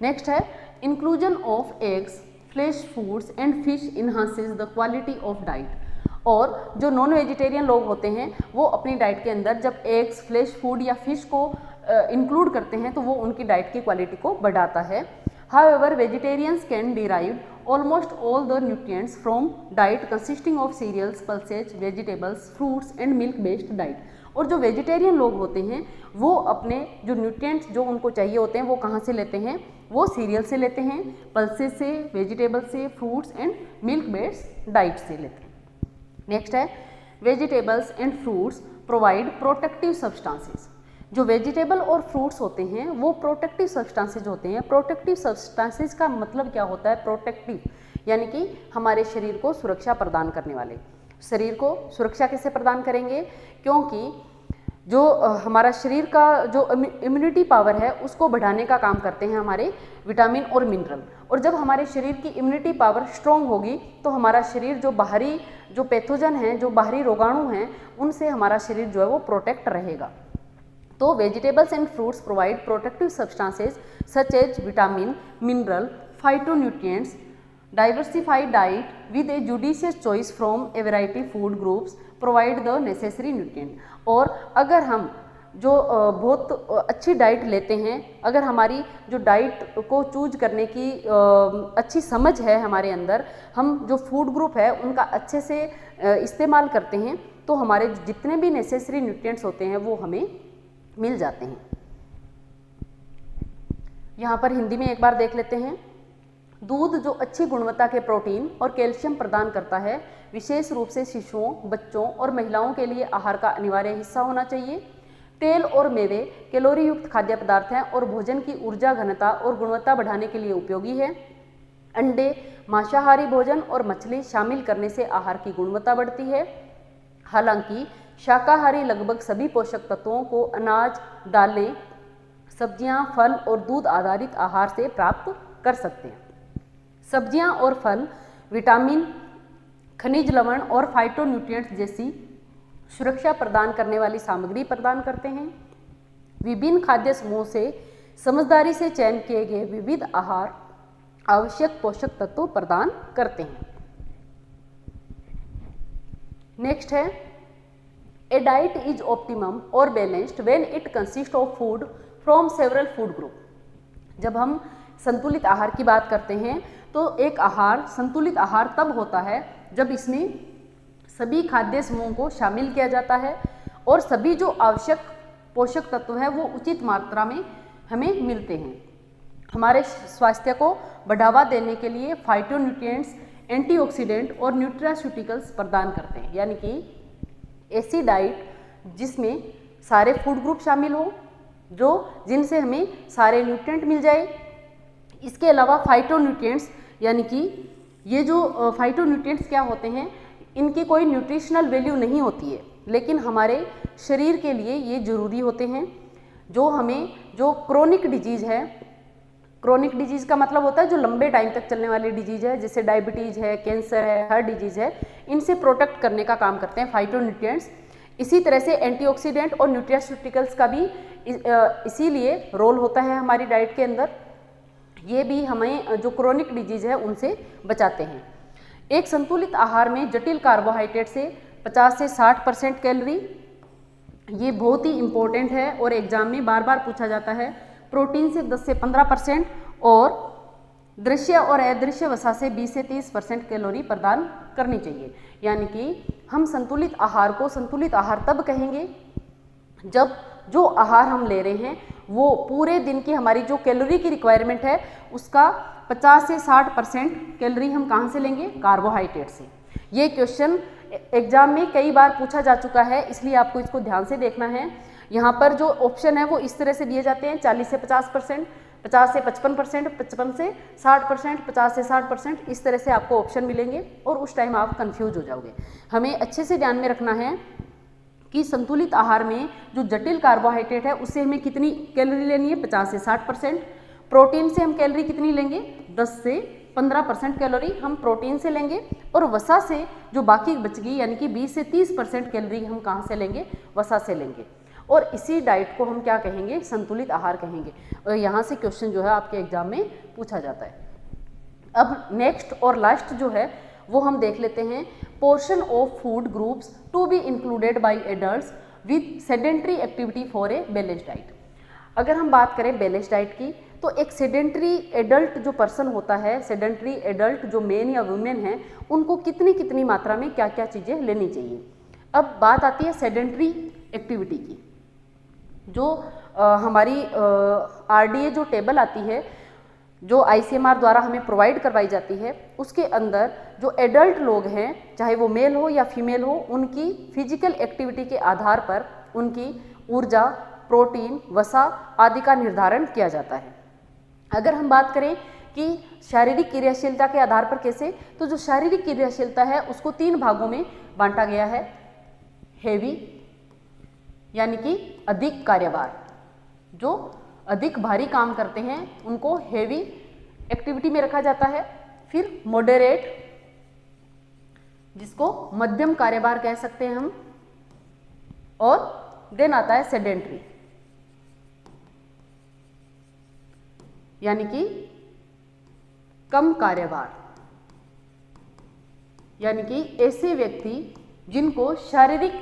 नेक्स्ट है, inclusion of eggs, flesh foods and fish enhances the quality of diet. और जो नॉन वेजिटेरियन लोग होते हैं वो अपनी डाइट के अंदर जब एग्स, फ्लेश फूड या फिश को इंक्लूड करते हैं तो वो उनकी डाइट की क्वालिटी को बढ़ाता है। However vegetarians can derive almost all the nutrients from diet consisting of cereals, pulses, vegetables, fruits and milk based diet. और जो वेजिटेरियन लोग होते हैं वो अपने जो न्यूट्रिएंट्स जो उनको चाहिए होते हैं वो कहाँ से लेते हैं? वो सीरियल से लेते हैं, पल्सेज से, वेजिटेबल से, fruits and milk based diet से लेते हैं। नेक्स्ट है, vegetables and fruits provide protective substances. जो वेजिटेबल और फ्रूट्स होते हैं वो प्रोटेक्टिव सब्सटेंसेज होते हैं। प्रोटेक्टिव सब्सटेंसेज का मतलब क्या होता है? प्रोटेक्टिव यानी कि हमारे शरीर को सुरक्षा प्रदान करने वाले। शरीर को सुरक्षा कैसे प्रदान करेंगे? क्योंकि जो हमारा शरीर का जो इम्यूनिटी पावर है उसको बढ़ाने का काम करते हैं हमारे विटामिन और मिनरल। और जब हमारे शरीर की इम्यूनिटी पावर स्ट्रॉन्ग होगी तो हमारा शरीर जो बाहरी जो पैथोजन हैं, जो बाहरी रोगाणु हैं, उनसे हमारा शरीर जो है वो प्रोटेक्ट रहेगा। तो vegetables and fruits provide protective substances such as vitamin, mineral, phytonutrients, diversified diet with a judicious choice from a variety food groups provide the necessary nutrient. और अगर हम जो बहुत अच्छी डाइट लेते हैं, अगर हमारी जो डाइट को चूज करने की अच्छी समझ है हमारे अंदर, हम जो फूड ग्रुप है उनका अच्छे से इस्तेमाल करते हैं, तो हमारे जितने भी नेसेसरी न्यूट्रिएंट्स होते हैं वो हमें मिल जाते हैं। यहाँ पर हिंदी में एक बार देख लेते हैं। दूध जो अच्छी गुणवत्ता के प्रोटीन और कैल्शियम प्रदान करता है, विशेष रूप से शिशुओं, बच्चों और महिलाओं के लिए आहार का अनिवार्य हिस्सा होना चाहिए। तेल और मेवे कैलोरी युक्त खाद्य पदार्थ हैं और भोजन की ऊर्जा घनता और गुणवत्ता बढ़ाने के लिए उपयोगी है। अंडे, मांसाहारी भोजन और मछली शामिल करने से आहार की गुणवत्ता बढ़ती है। हालांकि शाकाहारी लगभग सभी पोषक तत्वों को अनाज, दालें, सब्जियां, फल और दूध आधारित आहार से प्राप्त कर सकते हैं। सब्जियां और फल विटामिन, खनिज लवण और फाइटोन्यूट्रिएंट्स जैसी सुरक्षा प्रदान करने वाली सामग्री प्रदान करते हैं। विभिन्न खाद्य समूह से समझदारी से चयन किए गए विविध आहार आवश्यक पोषक तत्व प्रदान करते हैं। नेक्स्ट है, ए डाइट इज ऑप्टिमम और balanced when it consist of food from several food group. जब हम संतुलित आहार की बात करते हैं तो एक आहार संतुलित आहार तब होता है जब इसमें सभी खाद्य समूहों को शामिल किया जाता है और सभी जो आवश्यक पोषक तत्व हैं वो उचित मात्रा में हमें मिलते हैं। हमारे स्वास्थ्य को बढ़ावा देने के लिए फाइटोन्यूट्रिएंट्स, एंटीऑक्सीडेंट और न्यूट्रास्यूटिकल्स प्रदान करते हैं। यानी कि ऐसी डाइट जिसमें सारे फूड ग्रुप शामिल हो, जिनसे हमें सारे न्यूट्रिएंट मिल जाए। इसके अलावा फाइटोन्यूट्रिएंट्स, यानी कि ये जो फाइटोन्यूट्रिएंट्स क्या होते हैं, इनकी कोई न्यूट्रिशनल वैल्यू नहीं होती है, लेकिन हमारे शरीर के लिए ये ज़रूरी होते हैं। जो क्रोनिक डिजीज़ है, क्रोनिक डिजीज़ का मतलब होता है जो लंबे टाइम तक चलने वाली डिजीज़ है, जैसे डायबिटीज़ है, कैंसर है, हार्ट डिजीज़ है, इनसे प्रोटेक्ट करने का काम करते हैं फाइटोन्यूट्रिएंट्स। इसी तरह से एंटीऑक्सीडेंट और न्यूट्रास्यूटिकल्स का भी इसीलिए रोल होता है हमारी डाइट के अंदर। ये भी हमें जो क्रोनिक डिजीज़ है उनसे बचाते हैं। एक संतुलित आहार में जटिल कार्बोहाइड्रेट से 50 से 60% कैलोरी, ये बहुत ही इम्पोर्टेंट है और एग्जाम में बार बार पूछा जाता है। प्रोटीन से 10 से 15% और दृश्य और अदृश्य वसा से 20 से 30% कैलोरी प्रदान करनी चाहिए। यानी कि हम संतुलित आहार को संतुलित आहार तब कहेंगे जब जो आहार हम ले रहे हैं वो पूरे दिन की हमारी जो कैलोरी की रिक्वायरमेंट है उसका 50 से 60% कैलोरी हम कहाँ से लेंगे? कार्बोहाइड्रेट से। ये क्वेश्चन एग्जाम में कई बार पूछा जा चुका है, इसलिए आपको इसको ध्यान से देखना है। यहाँ पर जो ऑप्शन है वो इस तरह से दिए जाते हैं: 40 से 50%, 50 से 55%, 55 से 60%, 50 से 60%, इस तरह से आपको ऑप्शन मिलेंगे और उस टाइम आप कंफ्यूज हो जाओगे। हमें अच्छे से ध्यान में रखना है कि संतुलित आहार में जो जटिल कार्बोहाइड्रेट है उससे हमें कितनी कैलोरी लेनी है? 50 से 60%। प्रोटीन से हम कैलोरी कितनी लेंगे? 10 से 15% कैलोरी हम प्रोटीन से लेंगे और वसा से जो बाकी बच गई यानी कि 20 से 30% कैलोरी हम कहाँ से लेंगे? वसा से लेंगे। और इसी डाइट को हम क्या कहेंगे? संतुलित आहार कहेंगे। और यहाँ से क्वेश्चन जो है आपके एग्जाम में पूछा जाता है। अब नेक्स्ट और लास्ट जो है वो हम देख लेते हैं, portion of food groups to be included by adults with sedentary activity for a balance diet. अगर हम बात करें बैलेंस डाइट की तो एक सेडेंट्री एडल्ट जो पर्सन होता है, सेडेंट्री एडल्ट जो मेन या वुमेन है, उनको कितनी कितनी मात्रा में क्या क्या चीज़ें लेनी चाहिए। अब बात आती है सेडेंट्री एक्टिविटी की। जो हमारी RDA जो टेबल आती है, जो ICMR द्वारा हमें प्रोवाइड करवाई जाती है, उसके अंदर जो एडल्ट लोग हैं, चाहे वो मेल हो या फीमेल हो, उनकी फिजिकल एक्टिविटी के आधार पर उनकी ऊर्जा, प्रोटीन, वसा आदि का निर्धारण किया जाता है। अगर हम बात करें कि शारीरिक क्रियाशीलता के आधार पर कैसे, तो जो शारीरिक क्रियाशीलता है उसको 3 भागों में बांटा गया है। हेवी यानी कि अधिक कार्यभार, जो अधिक भारी काम करते हैं उनको हेवी एक्टिविटी में रखा जाता है। फिर मॉडरेट, जिसको मध्यम कार्यभार कह सकते हैं हम, और देन आता है सेडेंट्री। यानी कि कम कार्यभार, यानी कि ऐसे व्यक्ति जिनको शारीरिक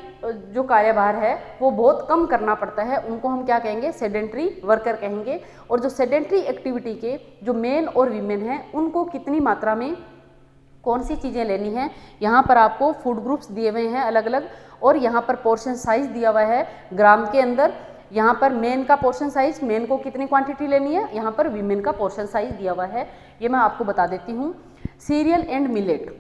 जो कार्यभार है वो बहुत कम करना पड़ता है, उनको हम क्या कहेंगे, सेडेंट्री वर्कर कहेंगे। और जो सेडेंट्री एक्टिविटी के जो मेन और वीमेन हैं उनको कितनी मात्रा में कौन सी चीज़ें लेनी है, यहाँ पर आपको फूड ग्रुप्स दिए हुए हैं अलग अलग, और यहाँ पर पोर्शन साइज दिया हुआ है ग्राम के अंदर। यहाँ पर मेन का पोर्शन साइज, मेन को कितनी क्वांटिटी लेनी है, यहाँ पर वीमेन का पोर्शन साइज दिया हुआ है, ये मैं आपको बता देती हूँ। सीरियल एंड मिलेट,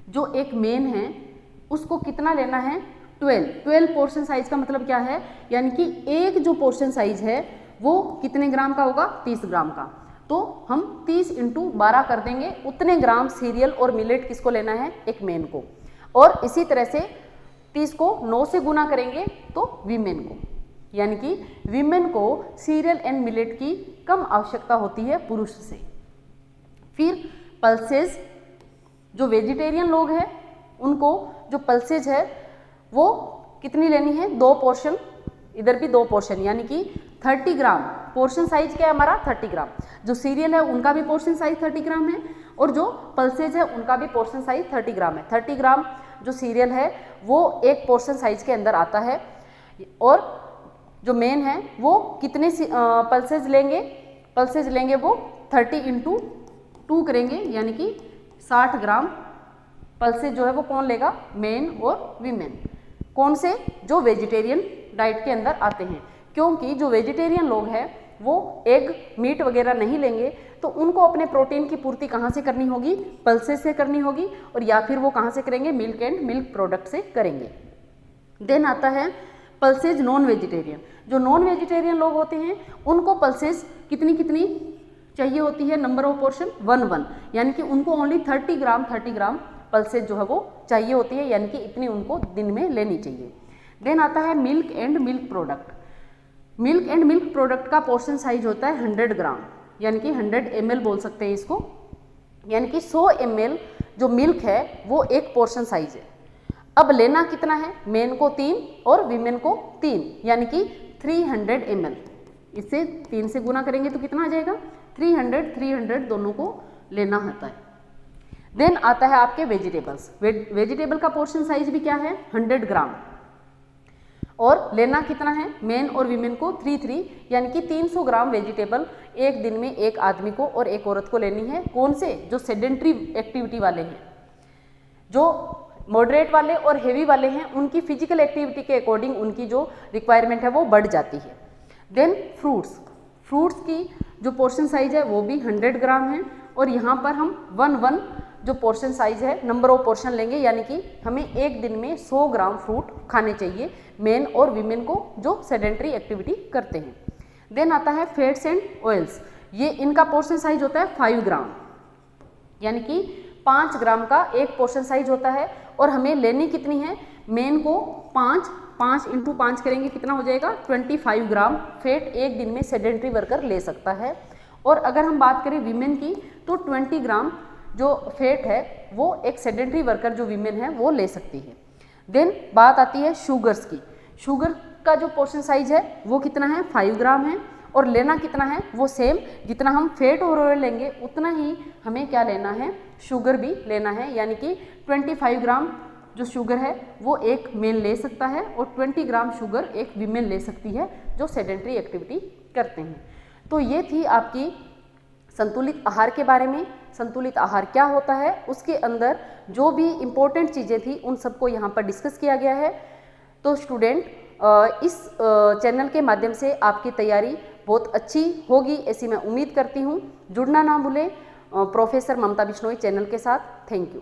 जो एक मेन है उसको कितना लेना है, 12 पोर्शन साइज का मतलब क्या है, यानी कि एक जो पोर्शन साइज है वो कितने ग्राम का होगा, 30 ग्राम का। तो हम 30 × 12 कर देंगे, उतने ग्राम सीरियल और मिलेट किसको लेना है, एक मेन को। और इसी तरह से 30 को 9 से गुना करेंगे तो वीमेन को, यानी कि वीमेन को सीरियल एंड मिलेट की कम आवश्यकता होती है पुरुष से। फिर पल्सेस, जो वेजिटेरियन लोग हैं उनको जो पल्सेज है वो कितनी लेनी है, 2 पोर्शन, इधर भी 2 पोर्शन, यानी कि 30 ग्राम। पोर्शन साइज क्या है हमारा, 30 ग्राम। जो सीरियल है उनका भी पोर्शन साइज 30 ग्राम है, और जो पल्सेज है उनका भी पोर्शन साइज 30 ग्राम है। 30 ग्राम जो सीरियल है वो एक पोर्शन साइज के अंदर आता है, और जो मेन है वो कितने पल्सेज लेंगे, पल्सेज लेंगे वो 30 × 2 करेंगे, यानी कि 60 ग्राम पल्सेज जो है वो कौन लेगा, मेन और वीमेन। कौन से, जो वेजिटेरियन डाइट के अंदर आते हैं, क्योंकि जो वेजिटेरियन लोग हैं वो एग मीट वगैरह नहीं लेंगे, तो उनको अपने प्रोटीन की पूर्ति कहाँ से करनी होगी, पल्सेज से करनी होगी, और या फिर वो कहाँ से करेंगे, मिल्क एंड मिल्क प्रोडक्ट से करेंगे। देन आता है पल्सेज नॉन वेजिटेरियन। जो नॉन वेजिटेरियन लोग होते हैं उनको पल्सेज कितनी कितनी चाहिए होती है, नंबर ऑफ पोर्शन 1, यानी कि उनको ओनली 30 ग्राम पल्सेज जो है वो चाहिए होती है, यानी कि इतनी उनको दिन में लेनी चाहिए। देन आता है milk and milk product. Milk and milk product का पोर्शन साइज होता है 100 ग्राम, यानी कि 100 ml बोल सकते हैं इसको, यानी कि 100 ml जो मिल्क है वो एक पोर्शन साइज है। अब लेना कितना है, मेन को 3 और वीमेन को 3, यानी कि 300 ml। इससे 3 से गुना करेंगे तो कितना आ जाएगा, 300 दोनों को लेना होता है। देन आता है आपके वेजिटेबल्स। वेजिटेबल का पोर्शन साइज भी क्या है, 100 ग्राम, और लेना कितना है, मेन और वीमेन को 3, यानी कि 300 ग्राम वेजिटेबल एक दिन में एक आदमी को और एक औरत को लेनी है। कौन से, जो सेडेंट्री एक्टिविटी वाले हैं। जो मॉडरेट वाले और हेवी वाले हैं उनकी फिजिकल एक्टिविटी के अकॉर्डिंग उनकी जो रिक्वायरमेंट है वो बढ़ जाती है। देन फ्रूट्स की जो पोर्शन साइज है वो भी 100 ग्राम है, और यहाँ पर हम 1 जो पोर्शन साइज है, नंबर ऑफ पोर्शन लेंगे, यानी कि हमें एक दिन में 100 ग्राम फ्रूट खाने चाहिए, मेन और वीमेन को जो सेडेंट्री एक्टिविटी करते हैं। देन आता है फैट्स एंड ऑयल्स। ये इनका पोर्शन साइज होता है 5 ग्राम, यानी कि 5 ग्राम का एक पोर्शन साइज होता है, और हमें लेनी कितनी है, मेन को 5 × 5 करेंगे कितना हो जाएगा, 25 ग्राम फैट एक दिन में सेडेंट्री वर्कर ले सकता है। और अगर हम बात करें वीमेन की तो 20 ग्राम जो फैट है वो एक सेडेंट्री वर्कर जो वीमेन है वो ले सकती है। देन बात आती है शुगर्स की। शुगर का जो पोर्शन साइज है वो कितना है, 5 ग्राम है, और लेना कितना है, वो सेम, जितना हम फैट और ऑयल लेंगे उतना ही हमें क्या लेना है, शुगर भी लेना है, यानी कि 25 ग्राम जो शुगर है वो एक मेल ले सकता है, और 20 ग्राम शुगर एक वीमेन ले सकती है जो सेडेंट्री एक्टिविटी करते हैं। तो ये थी आपकी संतुलित आहार के बारे में। संतुलित आहार क्या होता है, उसके अंदर जो भी इम्पोर्टेंट चीज़ें थी उन सबको यहाँ पर डिस्कस किया गया है। तो स्टूडेंट, इस चैनल के माध्यम से आपकी तैयारी बहुत अच्छी होगी ऐसी मैं उम्मीद करती हूँ। जुड़ना ना भूलें प्रोफेसर ममता बिश्नोई चैनल के साथ। Thank you.